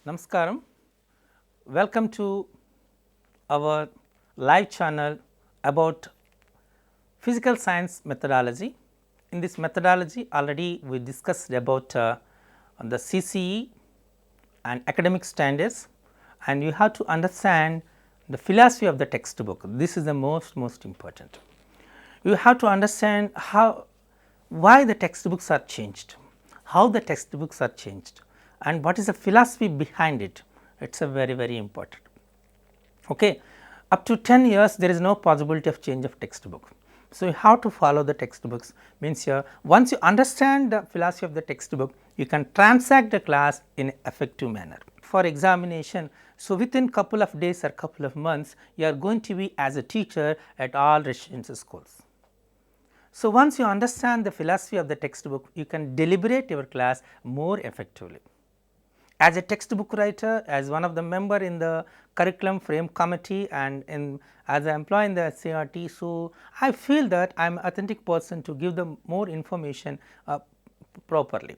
Namaskaram. Welcome to our live channel about physical science methodology. In this methodology already we discussed about the CCE and academic standards, and you have to understand the philosophy of the textbook. This is the most important. You have to understand why the textbooks are changed, how the textbooks are changed, and what is the philosophy behind it. It is a very important. Okay. Up to 10 years there is no possibility of change of textbook. So, you have to follow the textbooks, means here once you understand the philosophy of the textbook, you can transact the class in an effective manner. For examination, so within couple of days or couple of months, you are going to be as a teacher at all residential schools. So, once you understand the philosophy of the textbook, you can deliberate your class more effectively. As a textbook writer, as one of the member in the curriculum frame committee, and as an employee in the CRT, so I feel that I am an authentic person to give them more information properly.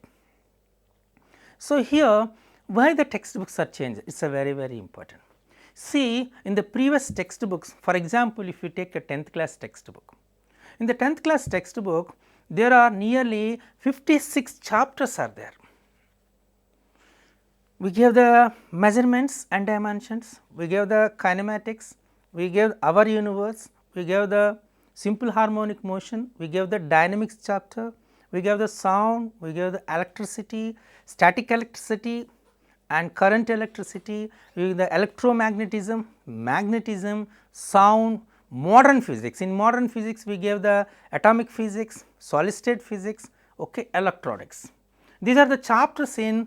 So, here why the textbooks are changed, it is a very important. See, in the previous textbooks, for example, if you take a 10th class textbook, in the 10th class textbook there are nearly 56 chapters are there. We gave the measurements and dimensions, we gave the kinematics, we gave our universe, we gave the simple harmonic motion, we gave the dynamics chapter, we gave the sound, we gave the electricity, static electricity and current electricity, we gave the electromagnetism, magnetism, sound, modern physics. In modern physics we gave the atomic physics, solid state physics, okay, electronics. These are the chapters in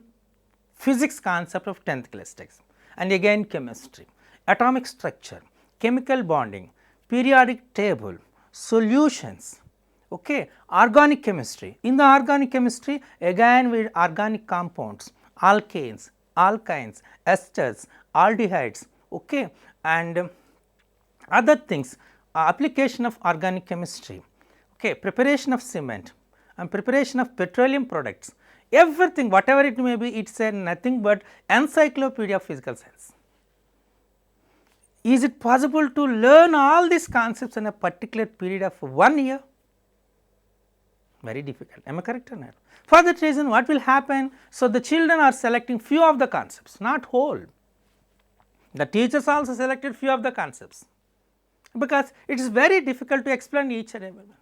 physics concept of 10th class text, and again chemistry, atomic structure, chemical bonding, periodic table, solutions, okay, organic chemistry. In the organic chemistry again with organic compounds, alkanes, alkynes, esters, aldehydes, okay, and other things, application of organic chemistry, okay, preparation of cement and preparation of petroleum products, everything whatever it may be, it is nothing but encyclopedia of physical science. Is it possible to learn all these concepts in a particular period of 1 year? Very difficult, am I correct or not? For that reason what will happen? So, the children are selecting few of the concepts, not whole. The teachers also selected few of the concepts, because it is very difficult to explain each and every one.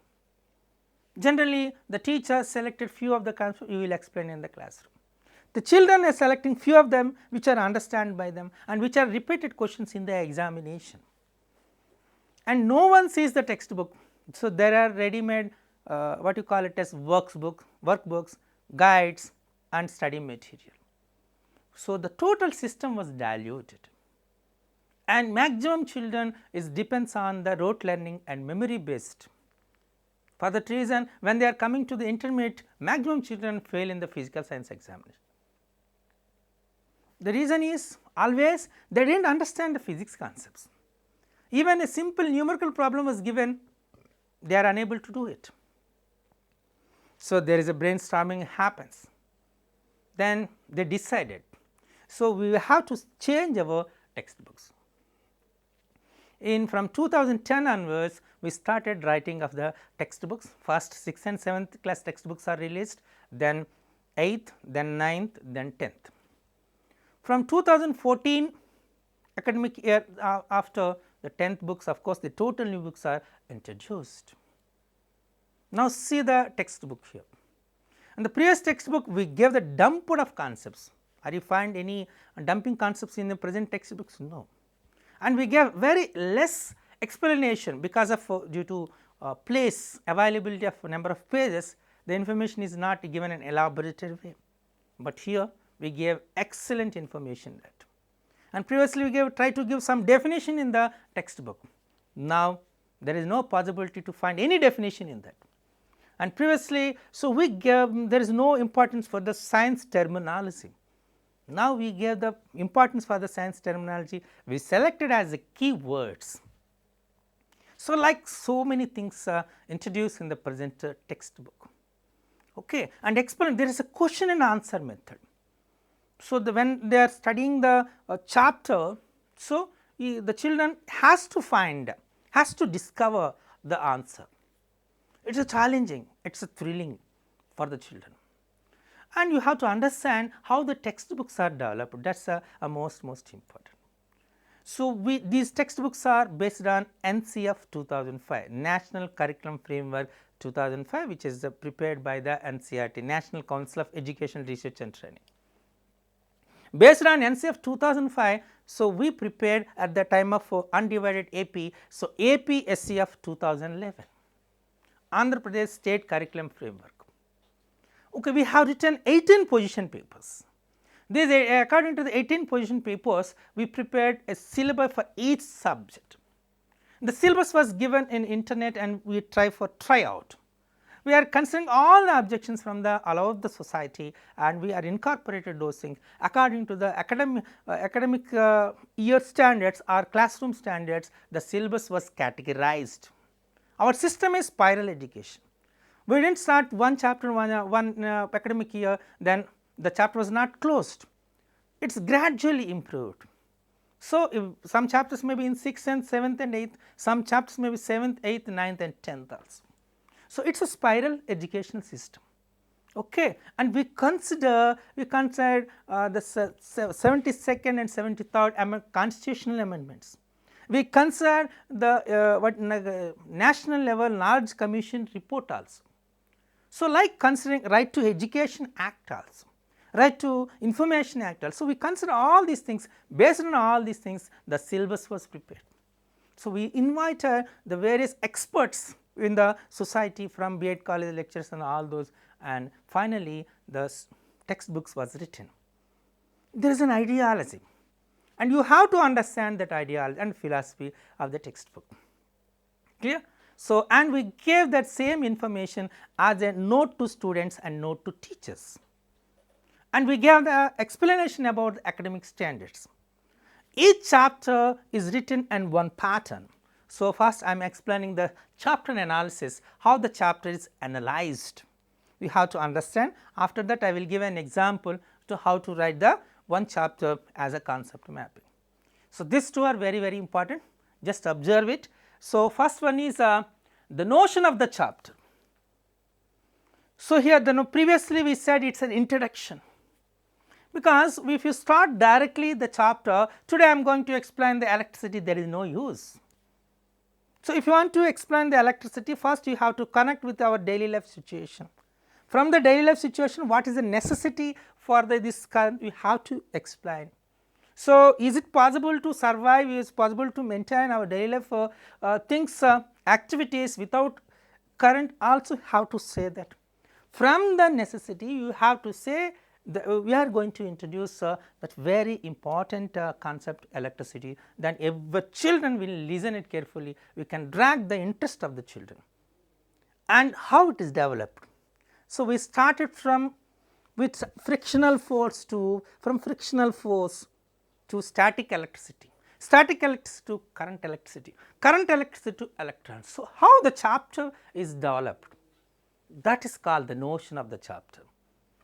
Generally the teacher selected few of the concepts you will explain in the classroom. The children are selecting few of them which are understood by them and which are repeated questions in the examination, and no one sees the textbook. So, there are ready made what you call it as workbooks, guides and study material. So, the total system was diluted, and maximum children depends on the rote learning and memory based. For that reason when they are coming to the intermediate, maximum children fail in the physical science examination. The reason is always they did not understand the physics concepts. Even a simple numerical problem was given, they are unable to do it. So, there is a brainstorming happens, then they decided. So, we have to change our textbooks. From 2010 onwards, we started writing of the textbooks. First 6th and 7th class textbooks are released, then 8th, then 9th, then 10th. From 2014 academic year, after the 10th books, of course, the total new books are introduced. Now, see the textbook here. In the previous textbook, we gave the dump of concepts. Are you find any dumping concepts in the present textbooks? No. And we gave very less explanation because of due to place availability of number of pages, the information is not given in elaborated way, but here we gave excellent information that, and previously we try to give some definition in the textbook. Now, there is no possibility to find any definition in that, and previously, so we gave there is no importance for the science terminology. Now, we gave the importance for the science terminology, we selected as the keywords. So, like so many things introduced in the present textbook, okay, and explain there is a question and answer method. So, when they are studying the chapter, so the children has to discover the answer. It is challenging, it is thrilling for the children, and you have to understand how the textbooks are developed, that is a most important. So, these textbooks are based on NCF 2005, National Curriculum Framework 2005, which is prepared by the NCERT, National Council of Education Research and Training. Based on NCF 2005, so we prepared at the time of undivided AP, so AppScf 2011, Andhra Pradesh State Curriculum Framework. Okay, we have written 18 position papers. These, according to the 18 position papers, we prepared a syllabus for each subject. The syllabus was given in internet and we try for tryout. We are considering all the objections from the all of the society and we are incorporated those things according to the academic year standards or classroom standards. The syllabus was categorized. Our system is spiral education. We did not start one chapter one academic year, then the chapter was not closed. It is gradually improved. So, if some chapters may be in 6th and 7th and 8th, some chapters may be 7th, 8th, 9th and 10th also. So, it is a spiral educational system, okay. And we consider the 72nd and 73rd constitutional amendments. We consider the national level knowledge commission report also. So, like considering right to education act also, right to information act also. So, we consider all these things, based on all these things the syllabus was prepared. So, we invited the various experts in the society from B.Ed college lectures and all those, and finally, the textbooks was written. There is an ideology and you have to understand that ideology and philosophy of the textbook, clear. So, and we gave that same information as a note to students and note to teachers, and we gave the explanation about the academic standards. Each chapter is written in one pattern. So, first I am explaining the chapter analysis, how the chapter is analyzed. We have to understand. After that I will give an example to how to write the one chapter as a concept mapping. So, these two are very important, just observe it. So, first one is the notion of the chapter. So, here previously we said it is an introduction, because if you start directly the chapter, today I am going to explain the electricity, there is no use. So, if you want to explain the electricity, first you have to connect with our daily life situation. From the daily life situation, what is the necessity for this current, we have to explain. So, is it possible to survive, is it possible to maintain our daily life things, activities without current, also have to say that. From the necessity you have to say that we are going to introduce that very important concept electricity, then if the children will listen it carefully, we can drag the interest of the children and how it is developed. So, we started from with frictional force to static electricity, static electricity to current electricity to electrons. So, how the chapter is developed, that is called the notion of the chapter.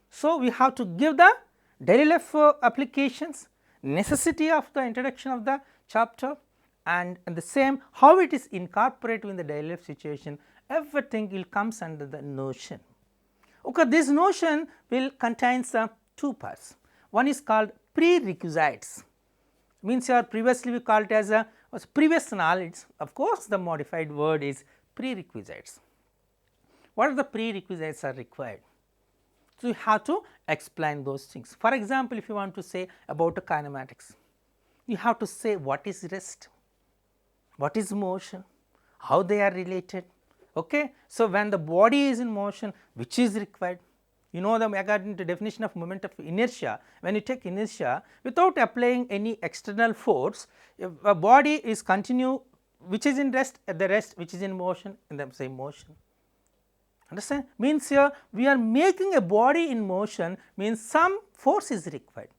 So, we have to give the daily life applications, necessity of the introduction of the chapter, and the same how it is incorporated in the daily life situation, everything will comes under the notion. Okay, this notion will contains two parts. One is called prerequisites, means your previously we called it as a previous knowledge. Of course, the modified word is prerequisites. What are the prerequisites are required? So, you have to explain those things. For example, if you want to say about the kinematics, you have to say what is rest, what is motion, how they are related. Okay. So, when the body is in motion, which is required, you know the according to definition of moment of inertia, when you take inertia without applying any external force, if a body is continue which is in rest, at the rest which is in motion, in the same motion. Understand? Means here we are making a body in motion, means some force is required.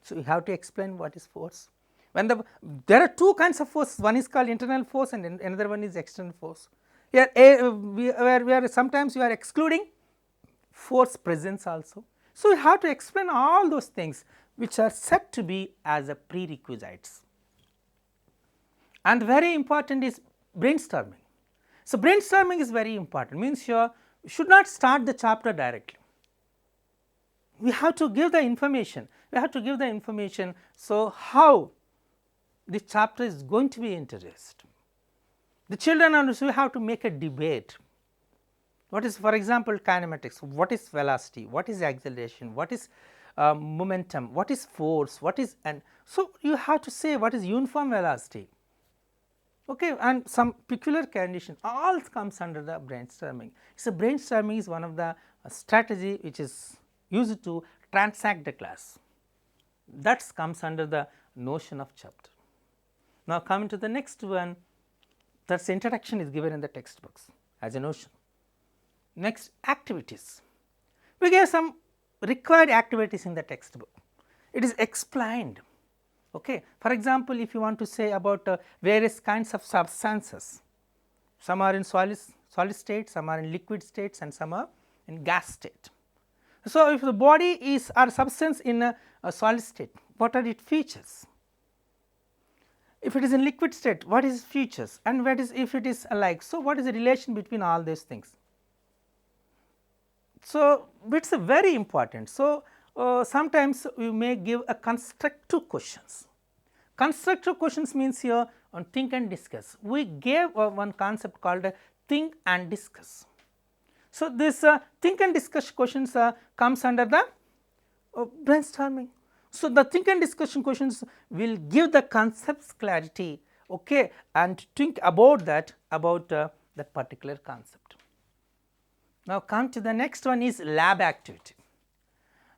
So, you have to explain what is force. When there are two kinds of force, one is called internal force and another one is external force. Here we are sometimes you are excluding force presence also. So, you have to explain all those things which are said to be as a prerequisites. And very important is brainstorming. So, brainstorming is very important, means you should not start the chapter directly. We have to give the information, so how this chapter is going to be introduced. The children also have to make a debate. What is, for example, kinematics, what is velocity, what is acceleration, what is momentum, what is force, what is, and so you have to say what is uniform velocity, okay, and some peculiar condition, all comes under the brainstorming. So, brainstorming is one of the strategy which is used to transact the class, that comes under the notion of chapter. Now, coming to the next one, that introduction is given in the textbooks as a notion. Next, activities. We gave some required activities in the textbook. It is explained. Okay. For example, if you want to say about various kinds of substances, some are in solid state, some are in liquid states, and some are in gas state. So, if the body is or substance in a solid state, what are its features? If it is in liquid state, what is its features, and what is if it is alike? So, what is the relation between all these things? So, it is very important. So, sometimes we may give a constructive questions. Constructive questions means here on think and discuss. We gave one concept called think and discuss. So, this think and discuss questions comes under the brainstorming. So, the think and discussion questions will give the concepts clarity, okay, and think about that particular concept. Now, come to the next one is lab activity.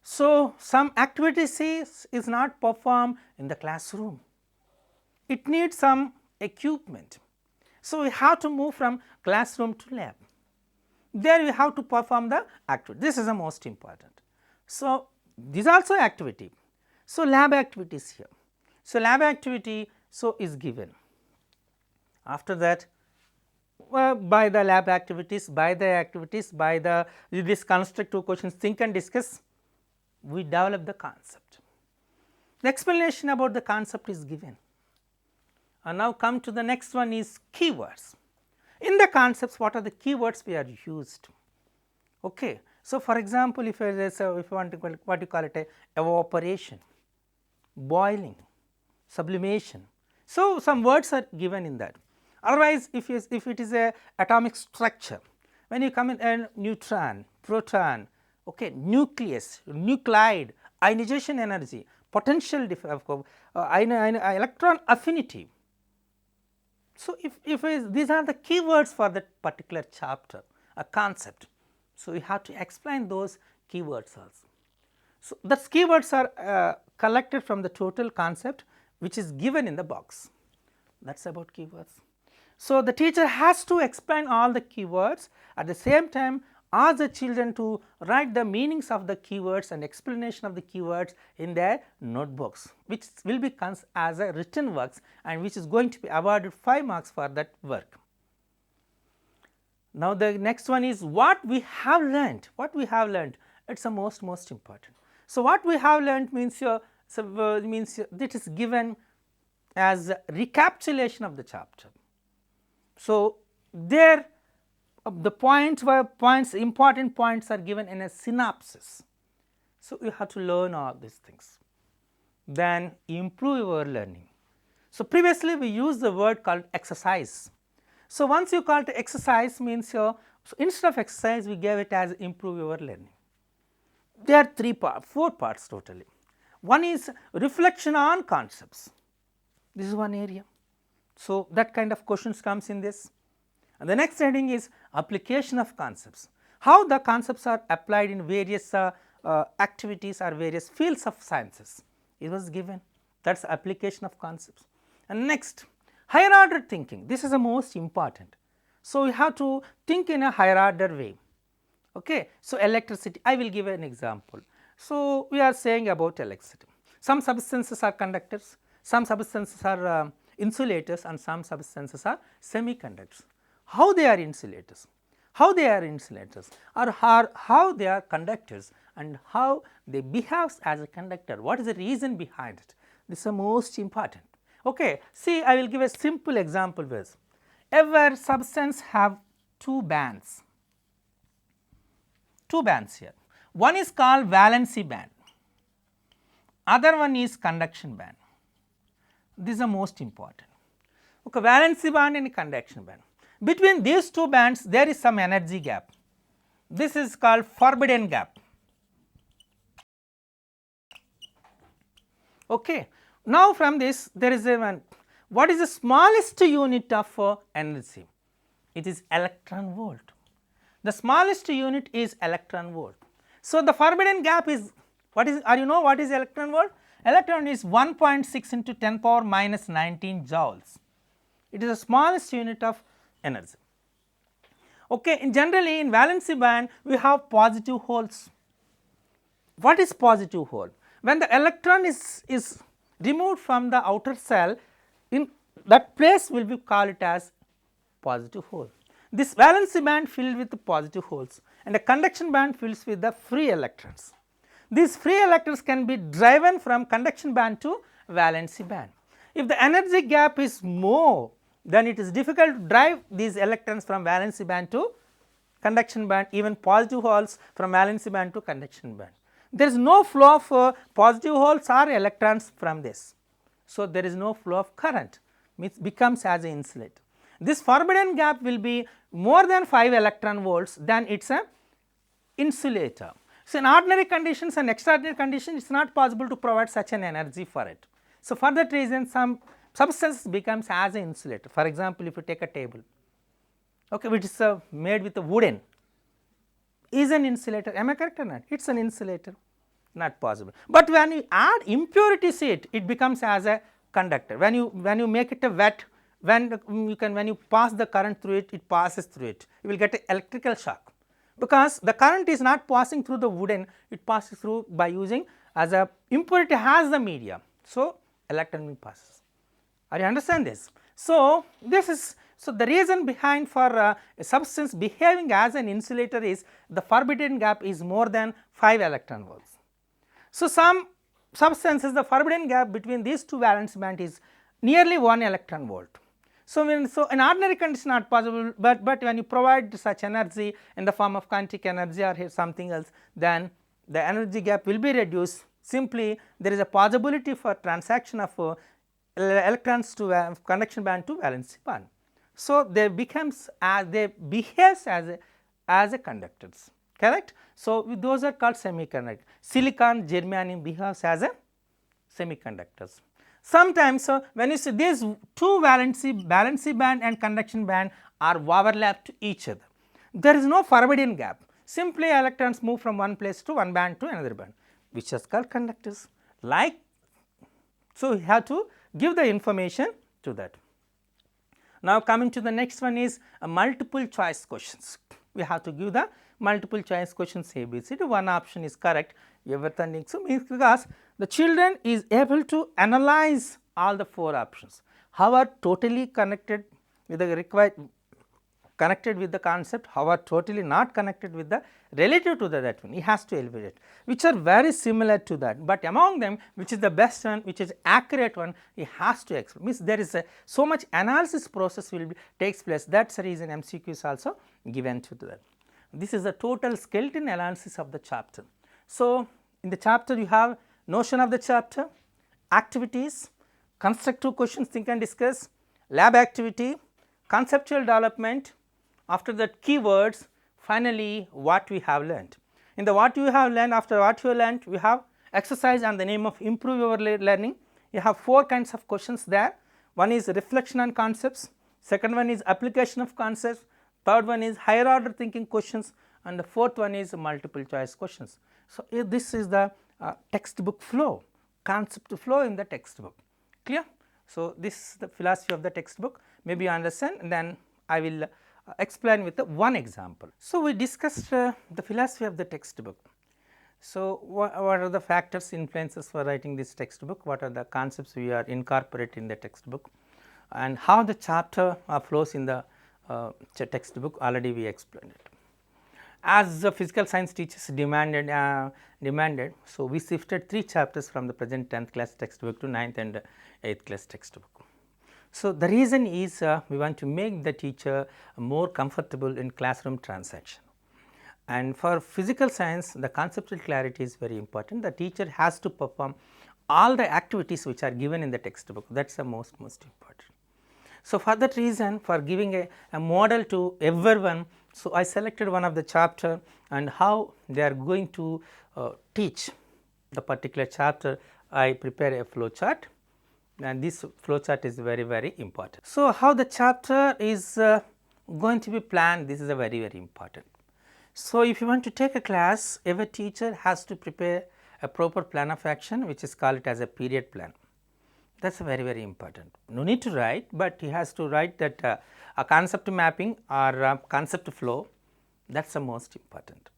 So, some activities is not performed in the classroom, it needs some equipment. So, we have to move from classroom to lab, there we have to perform the activity, this is the most important. So, this also activity. So, lab activities here. So, lab activity is given. After that, by the lab activities, by this constructive questions think and discuss, we develop the concept. The explanation about the concept is given. And now come to the next one is keywords. In the concepts, what are the keywords we are used? Okay. So, for example, if you want to call what you call it evaporation, boiling, sublimation. So, some words are given in that. Otherwise, if it is a atomic structure, when you come in neutron, proton, okay, nucleus, nuclide, ionization energy, potential electron affinity. So, if these are the keywords for that particular chapter, a concept. So, you have to explain those keywords also. So, the keywords are collected from the total concept which is given in the box, that is about keywords. So, the teacher has to explain all the keywords, at the same time ask the children to write the meanings of the keywords and explanation of the keywords in their notebooks, which will be as a written works and which is going to be awarded 5 marks for that work. Now, the next one is what we have learned. What we have learned, it is the most important. So, what we have learned means that is given as a recapitulation of the chapter. So, there the important points are given in a synopsis. So, you have to learn all these things, then improve your learning. So, previously we used the word called exercise. So, once you call it exercise means so instead of exercise we gave it as improve your learning. There are 4 parts totally. One is reflection on concepts, this is one area. So, that kind of questions comes in this. And the next heading is application of concepts, how the concepts are applied in various activities or various fields of sciences, it was given, that is application of concepts. And next, higher order thinking, this is the most important. So, you have to think in a higher order way. Okay. So, electricity, I will give an example. So, we are saying about electricity, some substances are conductors, some substances are insulators, and some substances are semiconductors. How they are insulators, how they are insulators, or how they are conductors, and how they behave as a conductor. What is the reason behind it? This is the most important. Okay. See, I will give a simple example with every substance have two bands here. One is called valency band, other one is conduction band. This is the most important. Okay, valency band and conduction band. Between these two bands there is some energy gap. This is called forbidden gap. Okay. Now from this there is a one, what is the smallest unit of energy? It is electron volt. The smallest unit is electron volt. So, the forbidden gap is what is, you know what is electron volt? Electron is 1.6 into 10 power minus 19 joules. It is the smallest unit of energy. Okay. In generally in valency band we have positive holes. What is positive hole? When the electron is removed from the outer cell, in that place will be call it as positive hole. This valency band filled with the positive holes and the conduction band fills with the free electrons. These free electrons can be driven from conduction band to valency band. If the energy gap is more, then it is difficult to drive these electrons from valency band to conduction band, even positive holes from valency band to conduction band. There is no flow of positive holes or electrons from this. So, there is no flow of current, means becomes as an insulator. This forbidden gap will be more than 5 electron volts, then it is a insulator. So, in ordinary conditions and extraordinary conditions it is not possible to provide such an energy for it. So, for that reason some substance becomes as an insulator. For example, if you take a table, okay, which is made with a wooden, is an insulator, am I correct or not? It is an insulator, not possible. But when you add impurities it becomes as a conductor. When you make it a wet, when you pass the current through it, it passes through it, you will get an electrical shock, because the current is not passing through the wooden, it passes through by using as a impurity has the media. So, electron passes. Are you understand this? So, this is the reason behind for a substance behaving as an insulator is the forbidden gap is more than 5 electron volts. So, some substances the forbidden gap between these two valence band is nearly 1 electron volt. So, in ordinary condition not possible, but when you provide such energy in the form of kinetic energy or something else, then the energy gap will be reduced. Simply there is a possibility for transaction of electrons to conduction band to valence band. So, they becomes as they behaves as a conductors, correct. So, those are called semiconductors. Silicon, germanium behaves as a semiconductors. Sometimes, when you see these two valency band and conduction band are overlapped to each other, there is no forbidden gap, simply electrons move from one place to one band to another band, which is called conductors. Like, so, we have to give the information to that. Now, coming to the next one is a multiple choice questions. We have to give the multiple choice questions A, B, C. One option is correct, everything. So, means because the children is able to analyze all the 4 options, how are totally connected with the required connected with the concept, how are totally not connected with the relative to that one, he has to evaluate, which are very similar to that, but among them which is the best one, which is accurate one, he has to explain. Means there is so much analysis process will be takes place, that is the reason MCQ is also given to that. This is the total skeleton analysis of the chapter. So, in the chapter you have notion of the chapter, activities, constructive questions think and discuss, lab activity, conceptual development, after that keywords, finally what we have learned. In the what you have learned, after what you learned, we have exercise on the name of improve your learning. You have 4 kinds of questions there. One is reflection on concepts, second one is application of concepts, third one is higher order thinking questions, and the fourth one is multiple choice questions. So, this is the textbook flow, concept flow in the textbook, clear. So, this is the philosophy of the textbook, maybe you understand, and then I will explain with one example. So, we discussed the philosophy of the textbook. So, what are the factors influences for writing this textbook, what are the concepts we are incorporating in the textbook, and how the chapter flows in the textbook, already we explained it. as the physical science teachers demanded, so we shifted 3 chapters from the present 10th class textbook to 9th and 8th class textbook. So, the reason is we want to make the teacher more comfortable in classroom transaction, and for physical science the conceptual clarity is very important. The teacher has to perform all the activities which are given in the textbook, that is the most important. So, for that reason, for giving a model to everyone, so I selected one of the chapter and how they are going to teach the particular chapter. I prepare a flow chart, and this flow chart is very important. So, how the chapter is going to be planned, this is a very important. So, if you want to take a class, every teacher has to prepare a proper plan of action, which is called it as a period plan. That is very important. No need to write, but he has to write that a concept mapping or a concept flow, that is the most important.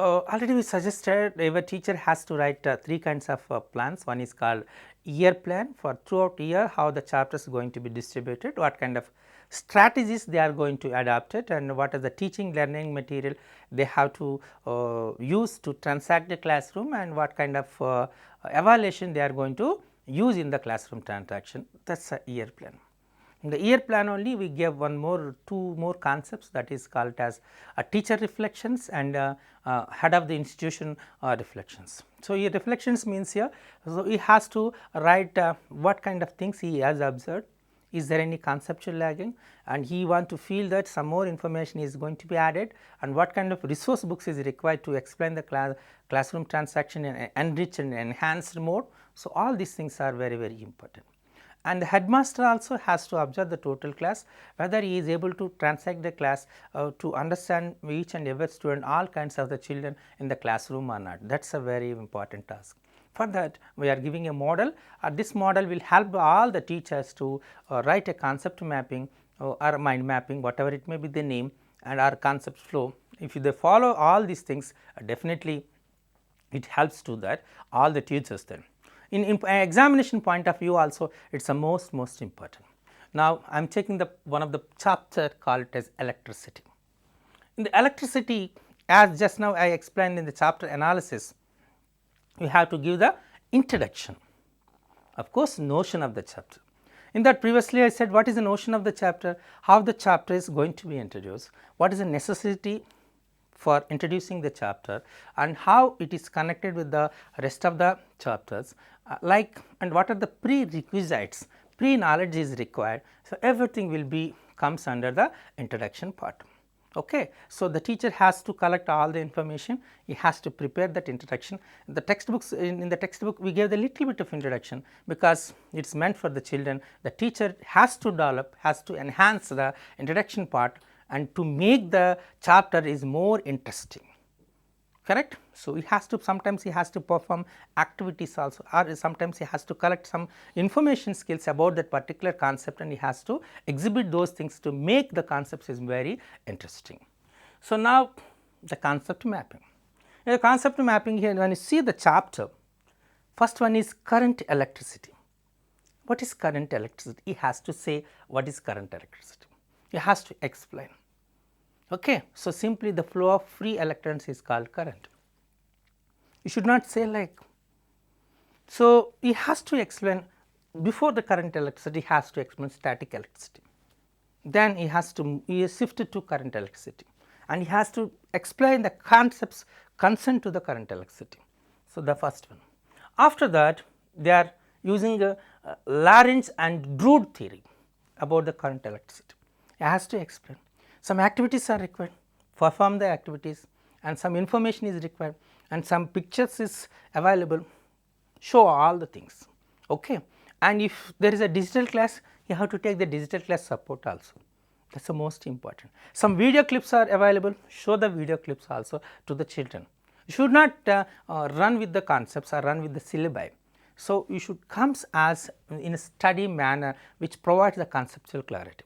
Already we suggested every teacher has to write 3 kinds of plans. One is called year plan, for throughout year how the chapter is going to be distributed, what kind of strategies they are going to adopt it, and what is the teaching learning material they have to use to transact the classroom, and what kind of evaluation they are going to use in the classroom transaction. That is a year plan. In the year plan only we gave two more concepts, that is called as teacher reflections and head of the institution reflections. So, here reflections means here, so he has to write what kind of things he has observed, is there any conceptual lagging, and he want to feel that some more information is going to be added, and what kind of resource books is required to explain the classroom transaction in enriched and enhanced mode. So, all these things are very important. And the headmaster also has to observe the total class, whether he is able to transact the class to understand each and every student, all kinds of the children in the classroom or not. That is a very important task. For that we are giving a model, this model will help all the teachers to write a concept mapping or mind mapping, whatever it may be the name, and our concept flow. If they follow all these things, definitely it helps to that all the teachers then. In examination point of view also, it is the most important. Now, I am taking one of the chapter called it as electricity. In the electricity, as just now I explained in the chapter analysis, we have to give the introduction, of course, notion of the chapter. In that previously I said what is the notion of the chapter, how the chapter is going to be introduced, what is the necessity for introducing the chapter, and how it is connected with the rest of the chapters, and what are the prerequisites, pre-knowledge is required. So, everything will be comes under the introduction part. Okay. So, the teacher has to collect all the information, he has to prepare that introduction. The textbooks, in the textbook we gave a little bit of introduction, because it is meant for the children. The teacher has to develop, has to enhance the introduction part, and to make the chapter is more interesting, correct. So, he has to, sometimes he has to perform activities also, or sometimes he has to collect some information skills about that particular concept, and he has to exhibit those things to make the concepts is very interesting. So, now the concept mapping. In the concept mapping here, when you see the chapter, first one is current electricity. What is current electricity? He has to say what is current electricity. He has to explain. Okay. So, simply the flow of free electrons is called current. You should not say like. So, he has to explain before the current electricity, he has to explain static electricity. Then he is shifted to current electricity, and he has to explain the concepts concerned to the current electricity. So, the first one. After that, they are using Lorentz and Drude theory about the current electricity. He has to explain. Some activities are required, perform the activities, and some information is required, and some pictures is available, show all the things. Okay. And if there is a digital class, you have to take the digital class support also, that is the most important. Some video clips are available, show the video clips also to the children. You should not run with the concepts or run with the syllabi. So, you should come as in a study manner which provides the conceptual clarity.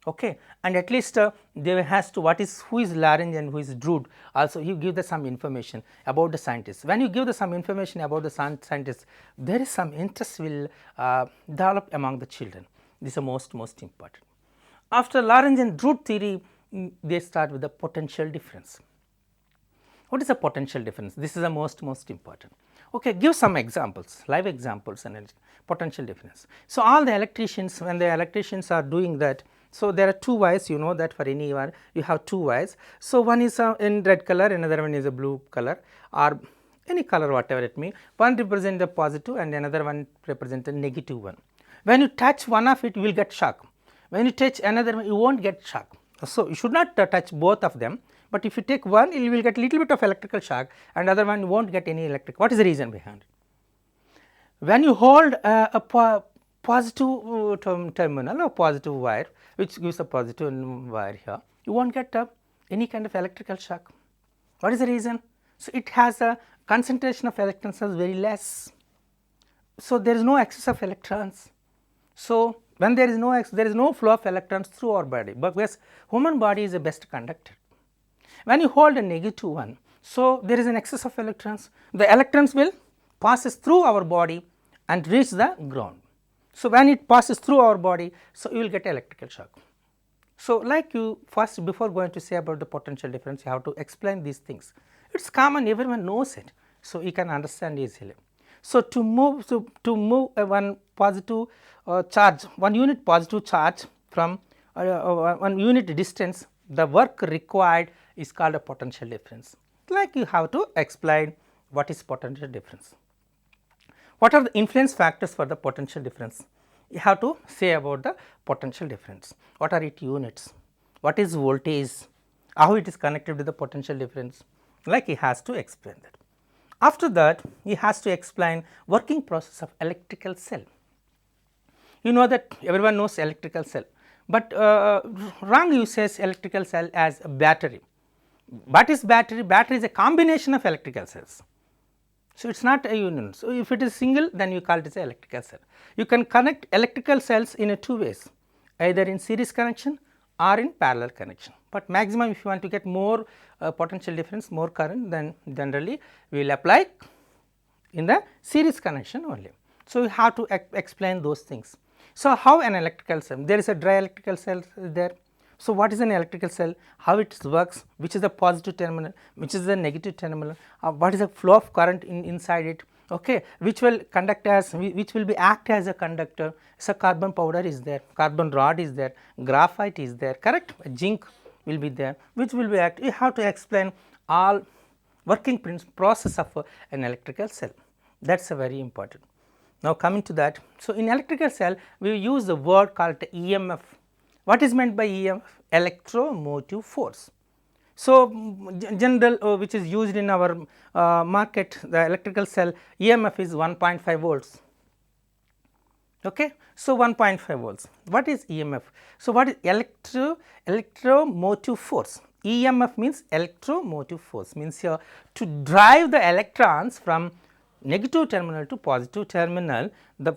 Okay. And at least there has to who is Lorentz and who is Drude, also you give the some information about the scientists. When you give the some information about the scientists, there is some interest will develop among the children. This is the most important. After Lorentz and Drude theory, they start with the potential difference. What is the potential difference? This is the most important. Okay, give some examples, live examples and potential difference. So, all the electricians, when the electricians are doing that, so there are two wires, you know that for any wire you have two wires. So, one is in red color, another one is a blue color or any color whatever it may, one represent the positive and another one represent the negative one. When you touch one of it, you will get shock. When you touch another one, you will not get shock. So, you should not touch both of them, but if you take one, you will get little bit of electrical shock and other one you will not get any electric. What is the reason behind it? When you hold a positive terminal or positive wire, which gives a positive wire here, you will not get any kind of electrical shock. What is the reason? So, it has a concentration of electrons is very less. So, there is no excess of electrons. So, when there is no flow of electrons through our body, because human body is the best conductor. When you hold a negative one, so there is an excess of electrons, the electrons will passes through our body and reach the ground. So, when it passes through our body, so you will get electrical shock. So, like you first before going to say about the potential difference, you have to explain these things. It is common, everyone knows it. So, you can understand easily. So, to move one positive charge, 1 unit positive charge from 1 unit distance, the work required is called a potential difference. Like you have to explain what is potential difference. What are the influence factors for the potential difference? You have to say about the potential difference. What are its units? What is voltage? How it is connected with the potential difference? Like he has to explain that. After that, he has to explain working process of electrical cell. You know that everyone knows electrical cell, but wrong uses electrical cell as a battery. What is battery? Battery is a combination of electrical cells. So, it is not a union. So, if it is single, then you call it as electrical cell. You can connect electrical cells in a two ways, either in series connection or in parallel connection. But maximum if you want to get more potential difference, more current, then generally we will apply in the series connection only. So, you have to explain those things. So, how an electrical cell? There is a dry electrical cell there. So, what is an electrical cell? How it works? Which is the positive terminal? Which is the negative terminal? What is the flow of current inside it? Okay, which will conduct as, which will be act as a conductor? So, carbon powder is there, carbon rod is there, graphite is there, correct? Zinc will be there, which will be act. You have to explain all working process of an electrical cell. That is very important. Now, coming to that. So, in electrical cell, we use the word called EMF. What is meant by EMF? Electromotive force. So, general which is used in our market, the electrical cell EMF is 1.5 volts. Okay. So, 1.5 volts. What is EMF? So, what is electromotive force? EMF means electromotive force, means here to drive the electrons from negative terminal to positive terminal, the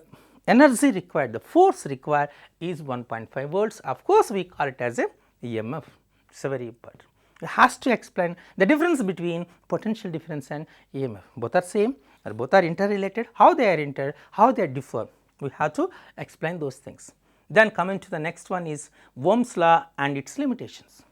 energy required, the force required is 1.5 volts. Of course, we call it as a EMF. It is very important. It has to explain the difference between potential difference and EMF. Both are same or both are interrelated. How they are how they differ. We have to explain those things. Then coming to the next one is Ohm's law and its limitations.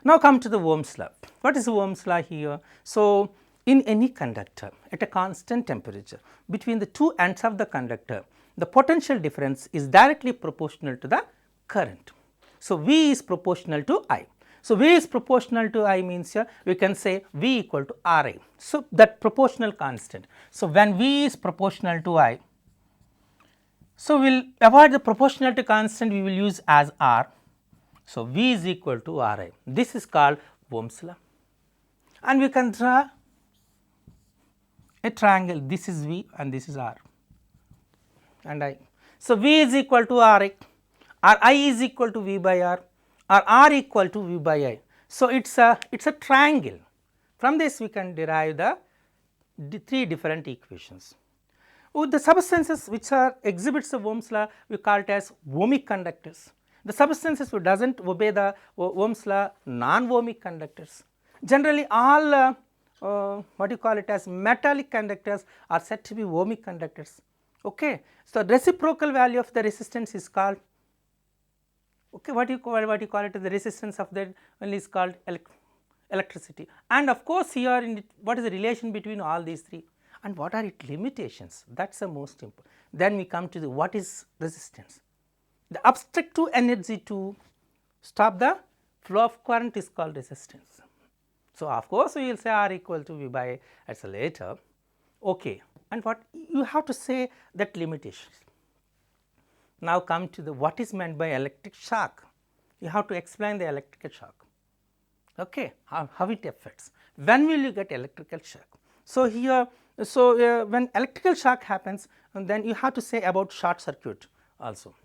Now, come to the Ohm's law. What is Ohm's law here? So, in any conductor at a constant temperature between the two ends of the conductor, the potential difference is directly proportional to the current. So, V is proportional to I. So, V is proportional to I means here we can say V equal to Ri. So, that proportional constant. So, when V is proportional to I, so we will avoid the proportionality constant, we will use as R. So, V is equal to Ri. This is called Ohm's law, and we can draw a triangle. This is V and this is R and I. So, V is equal to Ri, or I is equal to V by R, or R equal to V by I. So, it is a triangle. From this we can derive the three different equations. With the substances which are exhibits of Ohm's law, we call it as ohmic conductors. The substances which does not obey the Ohm's law, non-ohmic conductors. Generally all what you call it as metallic conductors are said to be ohmic conductors. Okay. So, the reciprocal value of the resistance is called Okay, what you call it, the resistance of that one is called electricity. And of course, here in it, what is the relation between all these three and what are its limitations, that is the most important. Then we come to the what is resistance. The obstructive energy to stop the flow of current is called resistance. So, of course, we will say R equal to V by as a later. Okay. And what you have to say that limitations. Now, come to the what is meant by electric shock. You have to explain the electrical shock. Okay, how it affects. When will you get electrical shock? So, here, when electrical shock happens, and then you have to say about short circuit also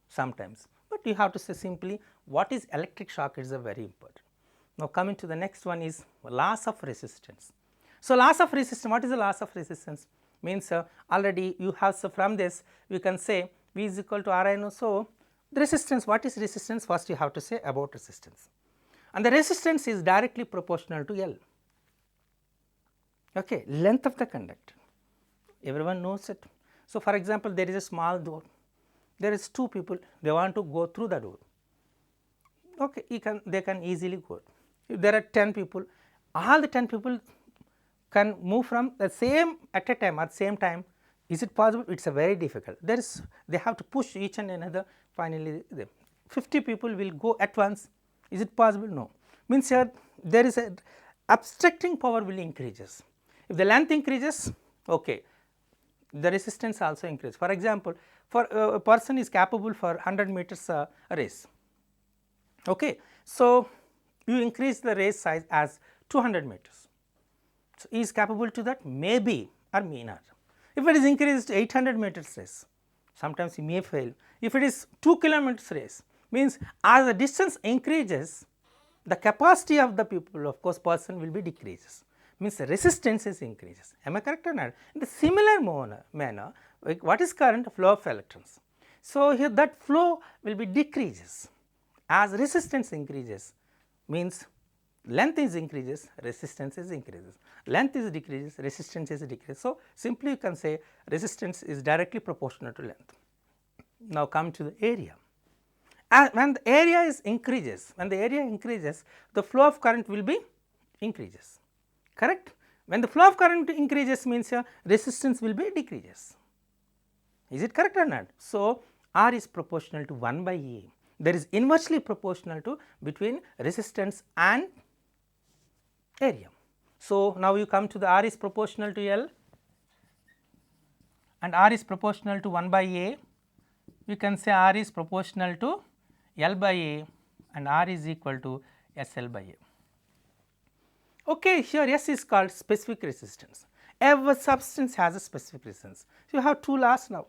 sometimes, but you have to say simply what is electric shock is a very important. Now, coming to the next one is loss of resistance. So, loss of resistance, what is the loss of resistance? Means already you have, so from this we can say V is equal to R I know. So, the resistance, what is resistance? First you have to say about resistance, and the resistance is directly proportional to L. Okay, length of the conductor, everyone knows it. So, for example, there is a small door, there is two people, they want to go through the door. Okay, they can easily go. If there are 10 people, all the 10 people can move from the same at a time, at same time. Is it possible? It is a very difficult. They have to push each and another. Finally, 50 people will go at once. Is it possible? No. Means here there is a obstructing power will increases. If the length increases, okay, the resistance also increases. For example, for a person is capable for 100 meters race. Okay, so you increase the race size as 200 meters. So, he is capable to that? Maybe or may not. If it is increased to 800 meters race, sometimes he may fail. If it is 2 kilometers race, means as the distance increases, the capacity of the people, of course, person will be decreases, means the resistance is increases. Am I correct or not? In the similar manner, like what is current? Flow of electrons. So, here that flow will be decreases as resistance increases, means length is increases, resistance is increases, length is decreases, resistance is decreases. So, simply you can say resistance is directly proportional to length. Now, come to the area. When the area is increases, the flow of current will be increases, correct. When the flow of current increases means resistance will be decreases. Is it correct or not? So, R is proportional to 1 by A. There is inversely proportional to between resistance and area. So, now you come to the R is proportional to L and R is proportional to 1 by A. We can say R is proportional to L by A and R is equal to SL by A. Okay, here S is called specific resistance. Every substance has a specific resistance. So, you have two laws now,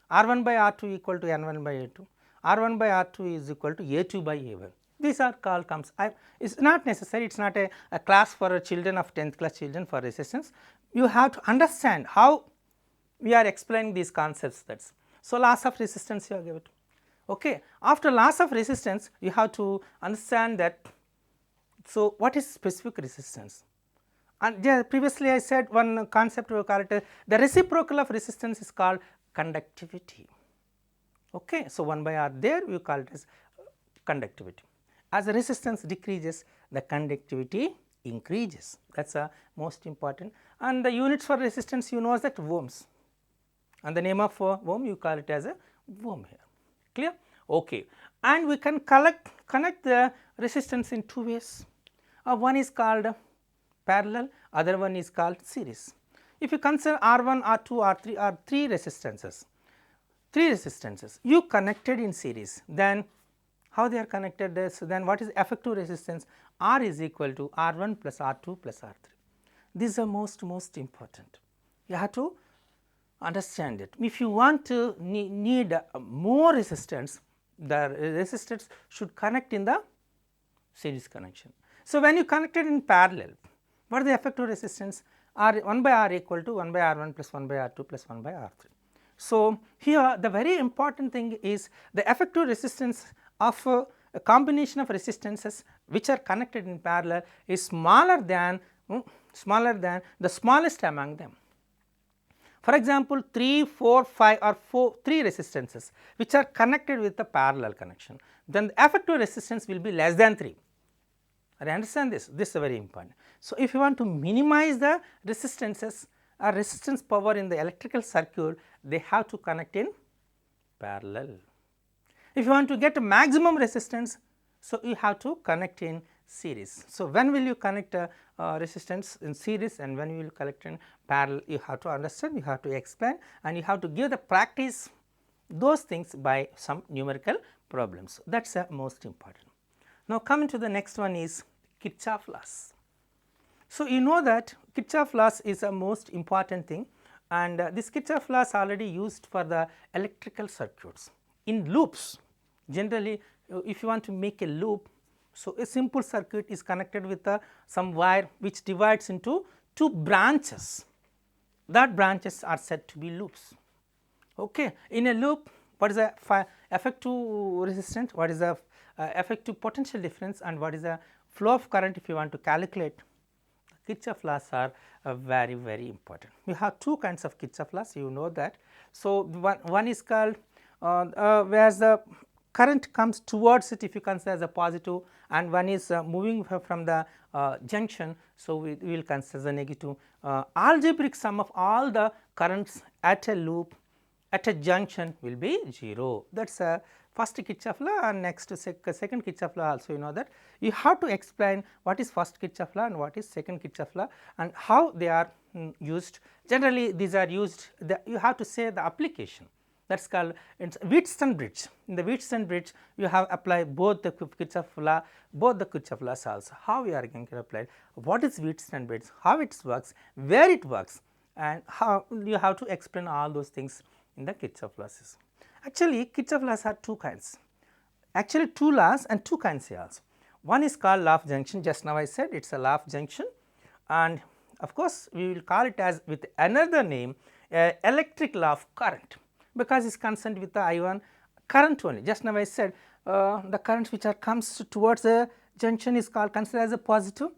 R1 by R2 equal to N1 by A2, R1 by R2 is equal to A2 by A1. These are called it is not necessary, it is not a class for children of 10th class children for resistance. You have to understand how we are explaining these concepts. That's so, loss of resistance you have given. Okay. After loss of resistance, you have to understand that. So, what is specific resistance? And previously I said one concept we call it the reciprocal of resistance is called conductivity. Okay. So, 1 by R there we call it as conductivity. As the resistance decreases, the conductivity increases, that is most important. And the units for resistance you know that ohms, and the name of ohm you call it as a ohm here, clear? Okay. And we can connect the resistance in two ways. One is called parallel, other one is called series. If you consider R1, R2, R3 are three resistances, you connected in series, then how they are connected? Then what is effective resistance? R is equal to R1 plus R2 plus R3. These are most important. You have to understand it. If you want to need more resistance, the resistors should connect in the series connection. So, when you connected in parallel, what is the effective resistance? 1 by R equal to 1 by R1 plus 1 by R2 plus 1 by R3. So, here the very important thing is the effective resistance of a combination of resistances which are connected in parallel is smaller than the smallest among them. For example, 3, 4, 5 or 3 resistances which are connected with a parallel connection, then the effective resistance will be less than 3. I understand this, this is very important. So, if you want to minimize the resistances or resistance power in the electrical circuit, they have to connect in parallel. If you want to get a maximum resistance, so you have to connect in series. So, when will you connect a resistance in series and when you will connect in parallel, you have to understand, you have to explain, and you have to give the practice those things by some numerical problems. That is most important. Now, coming to the next one is Kirchhoff laws. So, you know that Kirchhoff laws is a most important thing, and this Kirchhoff laws already used for the electrical circuits. In loops, generally if you want to make a loop, so a simple circuit is connected with some wire which divides into 2 branches, that branches are said to be loops. Okay. In a loop, what is the effective resistance, what is the effective potential difference, and what is the flow of current if you want to calculate. Kirchhoff laws are very, very important. We have 2 kinds of Kirchhoff laws, you know that. So, one is called where the current comes towards it if you consider as a positive, and one is moving from the junction. So, we will consider the negative. Algebraic sum of all the currents at a loop at a junction will be 0. That is first Kirchhoff law, and next second Kirchhoff law also. You know that you have to explain what is first Kirchhoff law and what is second Kirchhoff law and how they are used. Generally these are used, you have to say the application, that is called 𝗧𝗦𝗔𝗧. In the 𝗧𝗦𝗔𝗧 you have applied both the Kirchhoff law, both the Kirchhoff laws also. How we are going to apply it, what is 𝗧𝗦𝗔𝗧, how it works, where it works, and how you have to explain all those things in the Kirchhoff laws. Actually Kirchhoff laws are 2 kinds, actually 2 laws and 2 kinds also. One is called law of junction, just now I said it is a law of junction, and of course we will call it as with another name electric law of current, because it is concerned with the I1 current only. Just now I said the currents which are comes towards the junction is called considered as a positive,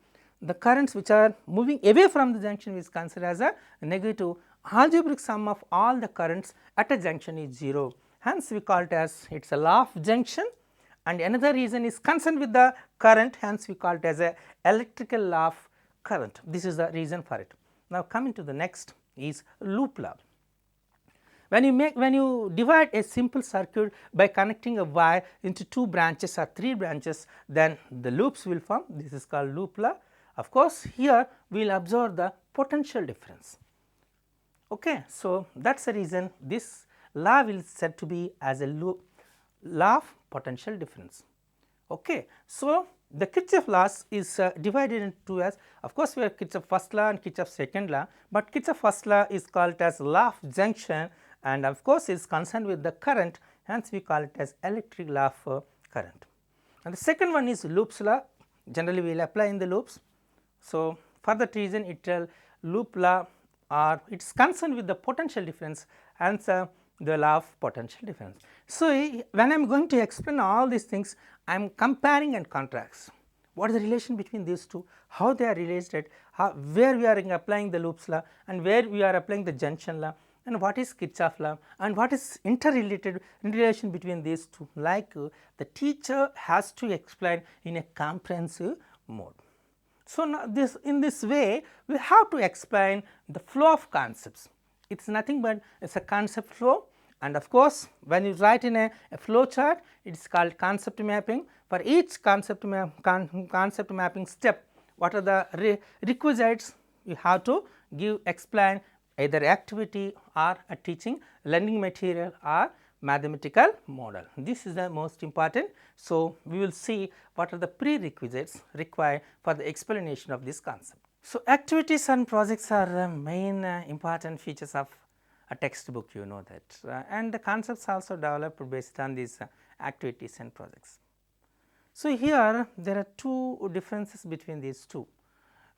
the currents which are moving away from the junction is considered as a negative. Algebraic sum of all the currents at a junction is 0, hence we call it as it is a law of junction, and another reason is concerned with the current, hence we call it as a electrical law of current. This is the reason for it. Now, coming to the next is loop law. When you divide a simple circuit by connecting a wire into 2 branches or 3 branches, then the loops will form. This is called loop law. Of course, here we will observe the potential difference. Okay. So, that is the reason this law will said to be as a loop law of potential difference. Okay. So, the Kirchhoff laws is divided into 2 as, of course, we have Kirchhoff first law and Kirchhoff second law, but Kirchhoff first law is called as law of junction, and of course, is concerned with the current, hence we call it as electric law of current. And the second one is loops law, generally we will apply in the loops. So, for that reason it loop law or it is concerned with the potential difference, hence the law of potential difference. So, when I am going to explain all these things, I am comparing and contrast. What is the relation between these two, how they are related, where we are applying the loops law and where we are applying the junction law, and what is Kirchhoff law and what is interrelated relation between these two, like the teacher has to explain in a comprehensive mode. So, now in this way we have to explain the flow of concepts. It is nothing but it is a concept flow, and of course, when you write in a flow chart, it is called concept mapping. For each concept mapping step, what are the requisites you have to explain either activity or a teaching learning material or mathematical model. This is the most important. So, we will see what are the prerequisites required for the explanation of this concept. So, activities and projects are the main important features of a textbook, you know that, and the concepts also developed based on these activities and projects. So, here there are 2 differences between these 2.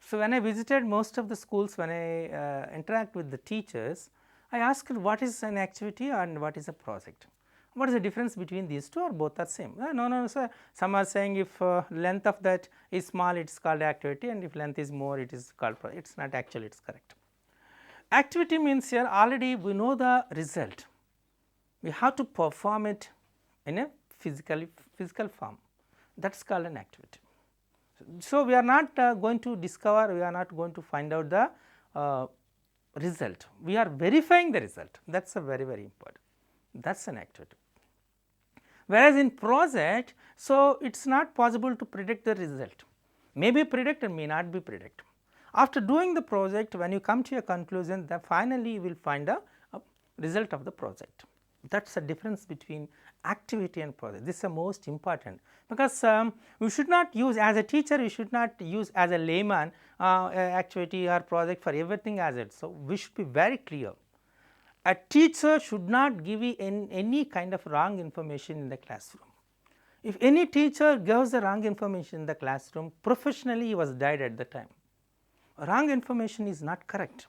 So, when I visited most of the schools, when I interact with the teachers, I asked what is an activity and what is a project. What is the difference between these 2, or both are same? No sir, some are saying if length of that is small, it is called activity, and if length is more, it is called project. It is not actually, it is correct. activity means here already we know the result, we have to perform it in a physical form, that is called an activity. So, we are not going to discover, we are not going to find out the result, we are verifying the result, that is a very important, that is an activity. Whereas, in project, so it is not possible to predict the result, may be predict and may not be predict. After doing the project, when you come to a conclusion, then finally you will find a result of the project. That is the difference between activity and project. This is the most important, because we should not use, as a teacher we should not use as a layman activity or project for everything as it. So, we should be very clear. A teacher should not give any kind of wrong information in the classroom. If any teacher gives the wrong information in the classroom, professionally he was died at the time. Wrong information is not correct.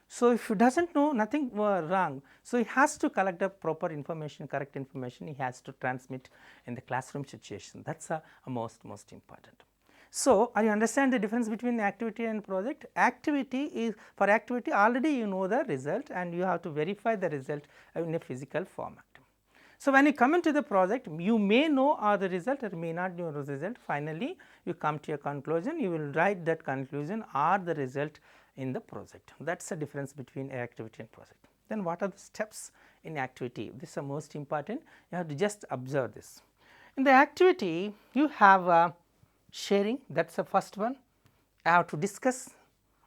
So, if he does not know nothing wrong, so he has to collect the proper information, correct information, he has to transmit in the classroom situation, that is most important. So, you understand the difference between activity and project? Activity is, for activity already you know the result and you have to verify the result in a physical format. So, when you come into the project, you may know the result or may not know the result, finally you come to a conclusion, you will write that conclusion or the result in the project, that is the difference between activity and project. Then what are the steps in activity? This is the most important, you have to just observe this. In the activity you have sharing, that is the first one, you have to discuss,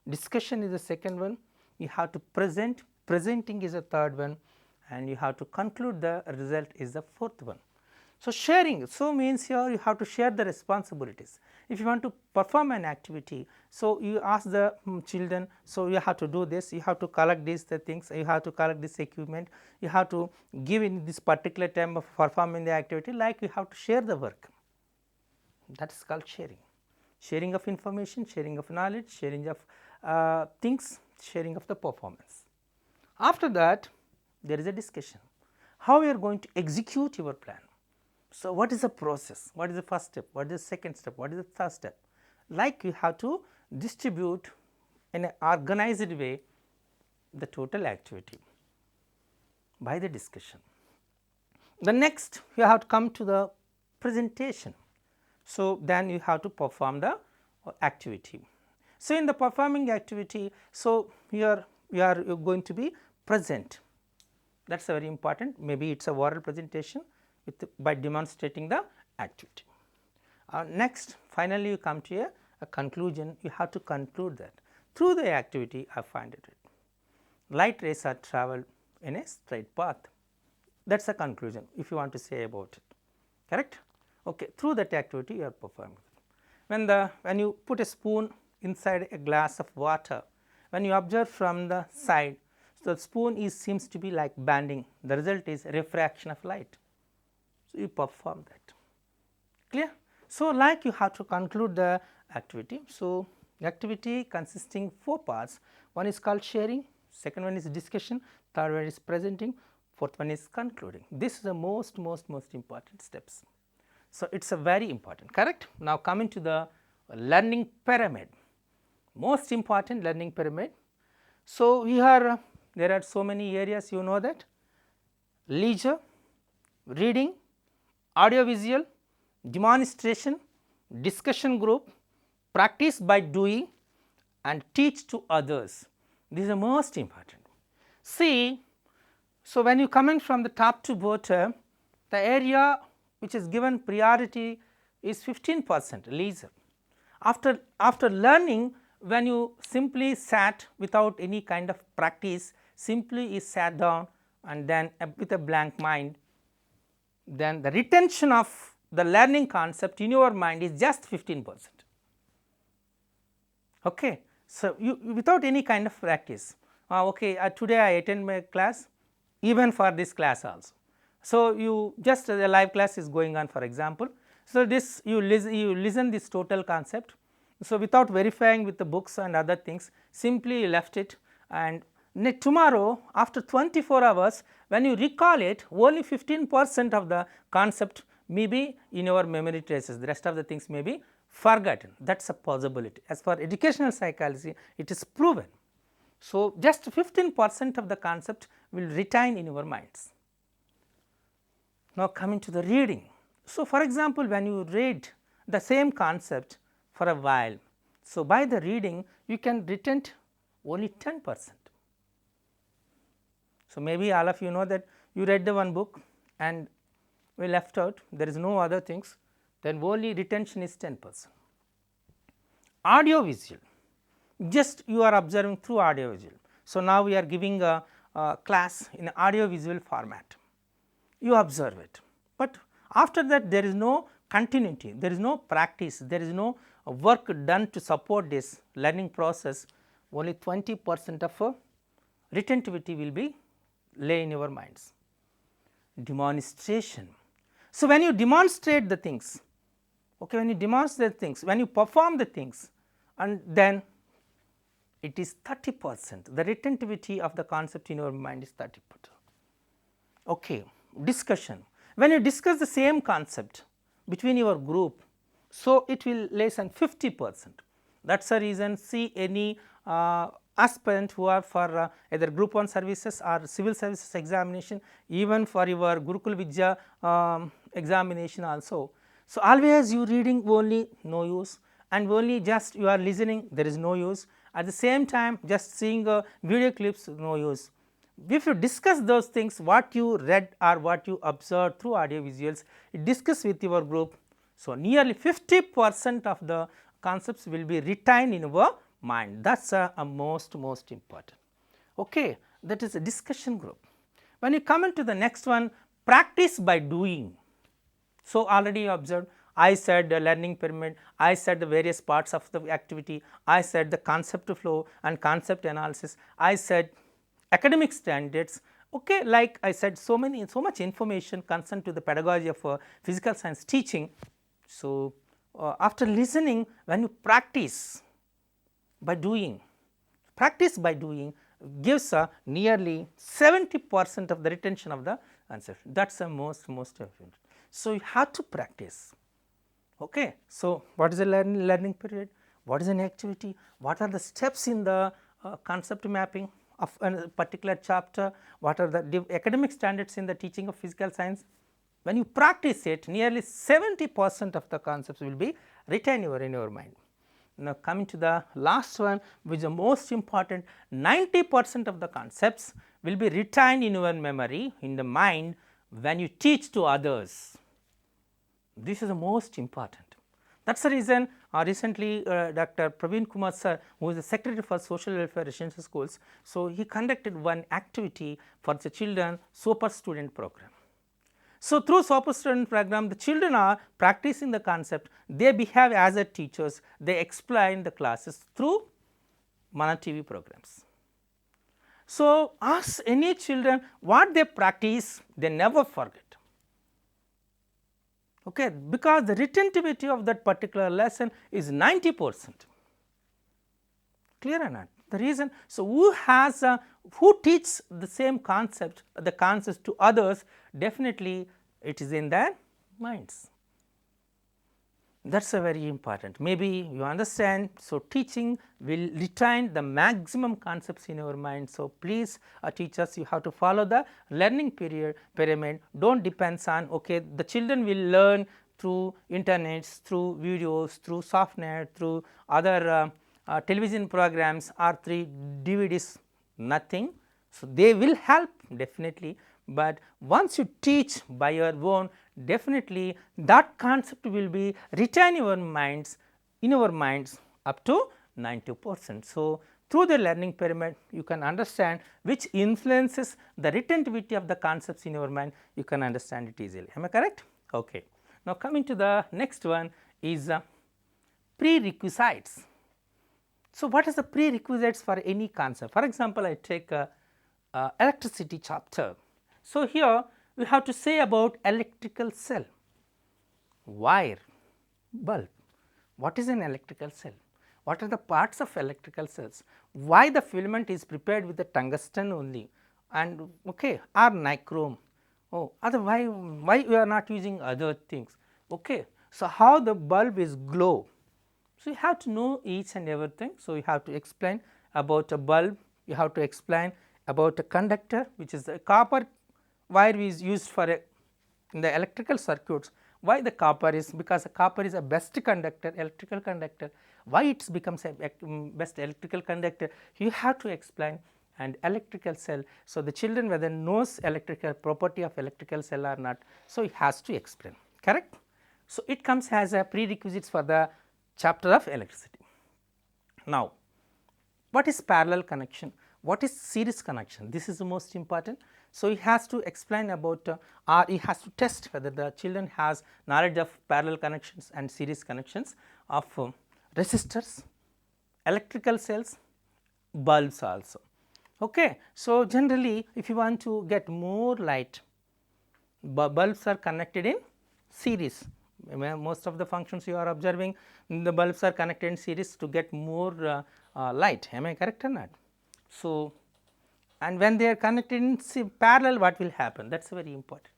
discussion is the second one, you have to present, presenting is the third one, and you have to conclude, the result is the fourth one. So, sharing, so means here you have to share the responsibilities. If you want to perform an activity, so you ask the children, so you have to do this, you have to collect these things, you have to collect this equipment, you have to give in this particular time of performing the activity, like you have to share the work, that is called sharing. Sharing of information, sharing of knowledge, sharing of things, sharing of the performance. After that there is a discussion, how you are going to execute your plan. So, what is the process, what is the first step, what is the second step, what is the third step, like you have to distribute in an organized way the total activity by the discussion. The next you have to come to the presentation. So, then you have to perform the activity. So, in the performing activity, so here you are going to be present, that is very important, maybe it is a oral presentation with by demonstrating the activity. Next, finally you come to a conclusion, you have to conclude that through the activity I find it. Light rays are travelled in a straight path, that is the conclusion if you want to say about it, correct. Okay. Through that activity you are performing. When you put a spoon inside a glass of water, when you observe from the side, so the spoon seems to be like bending, the result is refraction of light. So, you perform that, clear. So, like you have to conclude the activity. So, activity consisting 4 parts, one is called sharing, second one is discussion, third one is presenting, fourth one is concluding. This is the most important steps. So, it is a very important, correct. Now, coming to the learning pyramid, most important learning pyramid. So, here there are so many areas, you know that: leisure, reading, audio visual, demonstration, discussion group, practice by doing, and teach to others. These are most important. See, so when you come in from the top to bottom, the area which is given priority is 15% leisure. After learning, when you simply sat without any kind of practice, simply is sat down and then with a blank mind, then the retention of the learning concept in your mind is just 15%. Okay. So, you without any kind of practice, okay, today I attend my class, even for this class also. So, you just the live class is going on, for example. So, this you listen this total concept. So, without verifying with the books and other things, simply you left it, and tomorrow after 24 hours when you recall it, only 15% of the concept may be in your memory traces, the rest of the things may be forgotten. That is a possibility. As for educational psychology, it is proven. So, just 15% of the concept will retain in your minds. Now, coming to the reading. So, for example, when you read the same concept for a while, so by the reading you can retain only 10%. So, maybe all of you know that you read the one book and we left out, there is no other things, then only retention is 10%. Audio visual, just you are observing through audio visual. So, now we are giving a class in audio visual format, you observe it, but after that there is no continuity, there is no practice, there is no work done to support this learning process, only 20% of retentivity will be lay in your minds. Demonstration. So, when you demonstrate the things, okay, when you demonstrate things, when you perform the things, and then it is 30%, the retentivity of the concept in your mind is 30%. Okay. Discussion. When you discuss the same concept between your group, so it will less than 50%. That is the reason, see any aspirant who are for either group 1 services or civil services examination, even for your Gurukula Udyoga examination also. So, always you reading only no use, and only just you are listening, there is no use. At the same time just seeing video clips, no use. If you discuss those things, what you read or what you observed through audio visuals, discuss with your group. So, nearly 50% of the concepts will be retained in your mind, that is a most important. Okay. That is a discussion group. When you come into the next one, practice by doing. So, already you observed, I said the learning pyramid, I said the various parts of the activity, I said the concept flow and concept analysis, I said academic standards. Okay, like I said, so much information concerned to the pedagogy of physical science teaching. So, after listening, when you practice by doing, practice by doing gives nearly 70% of the retention of the answer. That is the most important. So, you have to practice. Okay. So, what is the learning period? What is an activity? What are the steps in the concept mapping of a particular chapter? What are the academic standards in the teaching of physical science? When you practice it, nearly 70% of the concepts will be retained in your mind. Now, coming to the last one, which is the most important, 90% of the concepts will be retained in your memory, in the mind, when you teach to others. This is the most important. That is the reason recently Dr. Praveen Kumar sir, who is the Secretary for Social Welfare Residential Schools, so he conducted one activity for the children super student program. So, through super student program, the children are practicing the concept, they behave as a teachers, they explain the classes through Mana TV programs. So, ask any children what they practice, they never forget. Okay, because the retentivity of that particular lesson is 90%. Clear or not? The reason, so who teaches the same concept, the concepts to others, definitely it is in their minds. That is a very important. Maybe you understand. So, teaching will retain the maximum concepts in your mind. So, please teachers, you have to follow the learning pyramid. Do not depend on, okay, the children will learn through internets, through videos, through software, through other television programs or through DVDs, nothing. So, they will help definitely, but once you teach by your own, definitely that concept will be retained in your minds up to 90%. So, through the learning pyramid you can understand which influences the retentivity of the concepts in your mind, you can understand it easily. Am I correct? Okay. Now, coming to the next one is prerequisites. So, what is the prerequisites for any concept? For example, I take electricity chapter. So, here we have to say about electrical cell, wire, bulb. What is an electrical cell? What are the parts of electrical cells? Why the filament is prepared with the tungsten only and okay, or nichrome? Oh, otherwise why we are not using other things? Okay. So, how the bulb is glow? So, you have to know each and everything. So, you have to explain about a bulb, you have to explain about a conductor, which is a copper wire is used for in the electrical circuits. Why the copper is? Because the copper is a best conductor, electrical conductor. Why it becomes a best electrical conductor? You have to explain. And electrical cell. So, the children whether knows electrical property of electrical cell or not. So, it has to explain, correct. So, it comes as a prerequisites for the chapter of electricity. Now, what is parallel connection? What is series connection? This is the most important. So, he has to explain about or he has to test whether the children has knowledge of parallel connections and series connections of resistors, electrical cells, bulbs also. Okay. So, generally if you want to get more light, bulbs are connected in series. Most of the functions you are observing, the bulbs are connected in series to get more light. Am I correct or not? So, and when they are connected in parallel, what will happen? That is very important.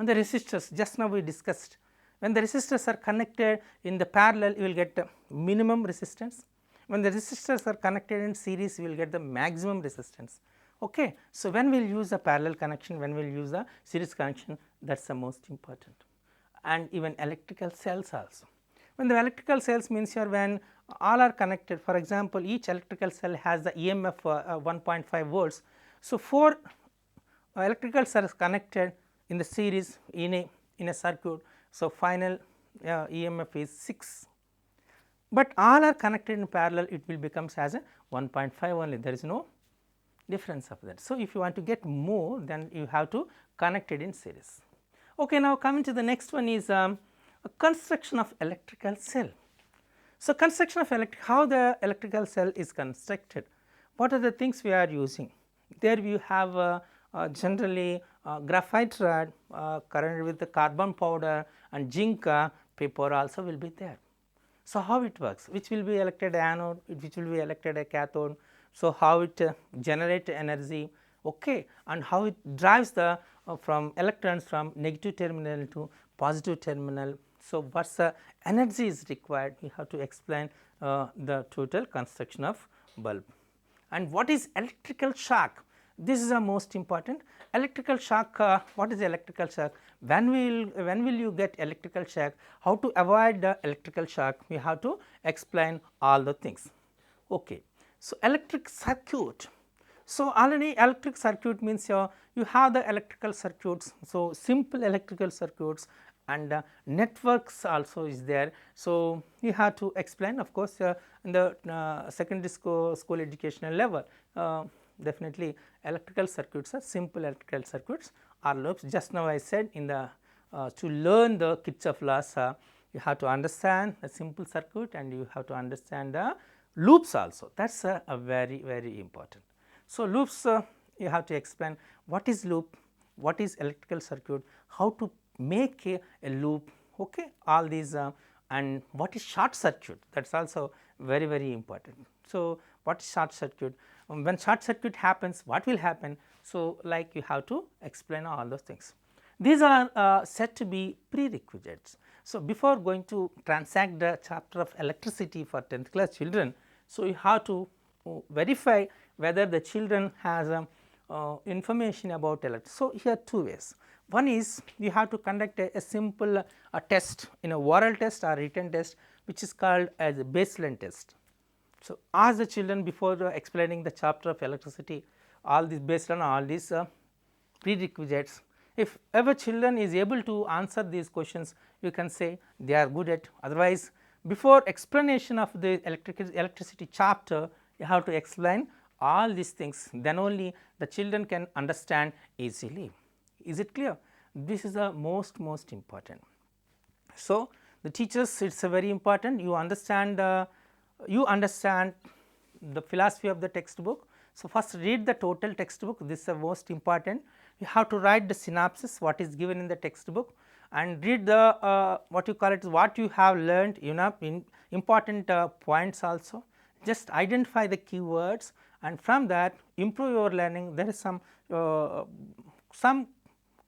On the resistors, just now we discussed, when the resistors are connected in the parallel, you will get the minimum resistance. When the resistors are connected in series, you will get the maximum resistance. Okay. So, when we will use a parallel connection, when we will use a series connection, that is the most important. And even electrical cells also. When the electrical cells means here when all are connected, for example, each electrical cell has the EMF 1.5 volts. So, 4 electrical cells connected in the series in a circuit. So, final EMF is 6. But all are connected in parallel, it will becomes as a 1.5 only, there is no difference of that. So, if you want to get more, then you have to connect it in series. Okay, now coming to the next one is a construction of electrical cell. So, construction of how the electrical cell is constructed, what are the things we are using? There you have generally graphite rod current with the carbon powder and zinc paper also will be there. So, how it works? Which will be elected anode, which will be elected a cathode. So, how it generates energy, okay, and how it drives the from electrons from negative terminal to positive terminal. So, what is the energy is required? We have to explain the total construction of bulb. And what is electrical shock? This is the most important. Electrical shock, what is electrical shock? When will you get electrical shock? How to avoid the electrical shock? We have to explain all the things. Okay. So, electric circuit. So, already electric circuit means you have the electrical circuits. So, simple electrical circuits and networks also is there. So, you have to explain, of course, in the secondary school educational level. Definitely electrical circuits are simple electrical circuits or loops. Just now I said in the to learn the Kirchhoff laws, you have to understand a simple circuit and you have to understand the loops also. That is a very important. So, loops you have to explain what is loop, what is electrical circuit, how to make a loop, okay, all these and what is short circuit, that is also very important. So, what is short circuit? When short circuit happens, what will happen? So, like you have to explain all those things. These are said to be prerequisites. So, before going to transact the chapter of electricity for 10th class children, so you have to verify whether the children has information about electricity. So, here two ways. One is you have to conduct a simple test in a oral test or written test, which is called as a baseline test. So, ask the children before explaining the chapter of electricity, all this based on all these prerequisites. If ever children is able to answer these questions, you can say they are good at. Otherwise, before explanation of the electricity chapter, you have to explain all these things, then only the children can understand easily. Is it clear? This is the most important. So, the teachers, it is a very important, you understand the philosophy of the textbook. So, first read the total textbook, this is the most important. You have to write the synopsis, what is given in the textbook, and read the what you call it, what you have learned, in important points also. Just identify the keywords and from that improve your learning. There is some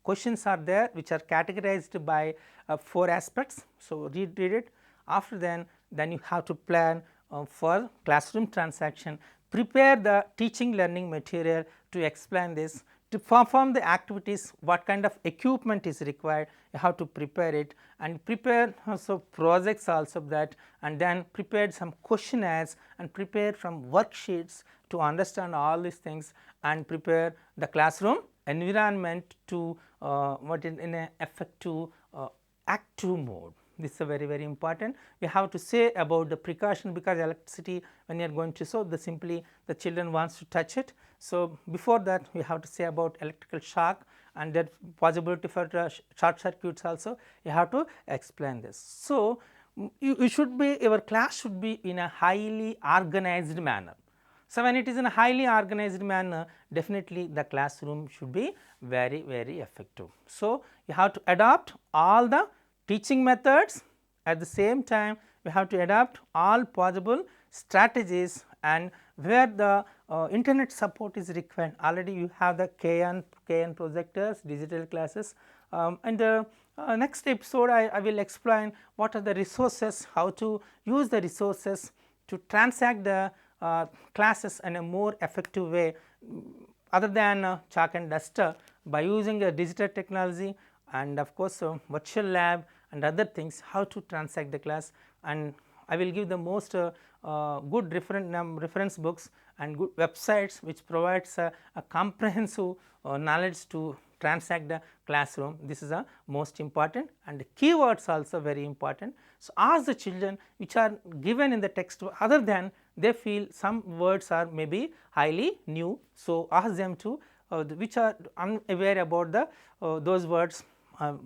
questions are there which are categorized by 4 aspects. So, read it. After then you have to plan for classroom transaction. prepare the teaching learning material to explain this, to perform the activities, what kind of equipment is required, you have to prepare it, and prepare also projects also that, and then prepare some questionnaires and prepare some worksheets to understand all these things, and prepare the classroom environment to what in a effective active mode. This is a very important. We have to say about the precaution, because electricity, when you are going to show, the simply the children wants to touch it. So, before that we have to say about electrical shock and that possibility for short circuits also, you have to explain this. So, you should be, your class should be in a highly organized manner. So, when it is in a highly organized manner, definitely the classroom should be very effective. So, you have to adopt all the teaching methods, at the same time we have to adopt all possible strategies, and where the internet support is required. Already you have the KN projectors, digital classes, and the next episode I will explain what are the resources, how to use the resources to transact the classes in a more effective way, other than chalk and duster, by using a digital technology, and of course, virtual lab and other things, how to transact the class. And I will give the most good reference books and good websites which provides a comprehensive knowledge to transact the classroom. This is a most important, and the keywords also very important. So, ask the children which are given in the text, other than they feel some words are maybe highly new. So, ask them to which are unaware about the those words,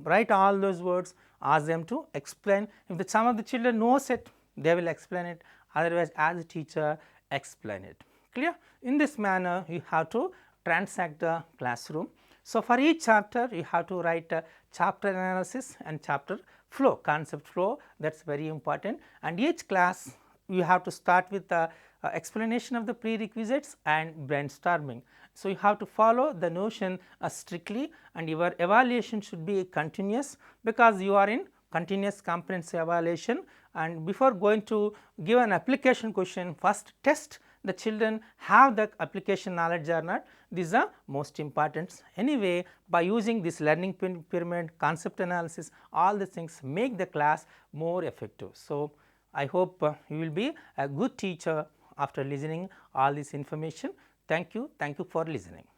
write all those words, ask them to explain. If some of the children knows it, they will explain it, otherwise as a teacher explain it. Clear? In this manner you have to transact the classroom. So, for each chapter you have to write a chapter analysis and chapter flow, concept flow, that is very important, and each class you have to start with the explanation of the prerequisites and brainstorming. So, you have to follow the notion strictly, and your evaluation should be continuous, because you are in continuous comprehensive evaluation, and before going to give an application question, first test the children have the application knowledge or not. These are most important. Anyway, by using this learning pyramid, concept analysis, all the things make the class more effective. So, I hope you will be a good teacher after listening all this information. Thank you for listening.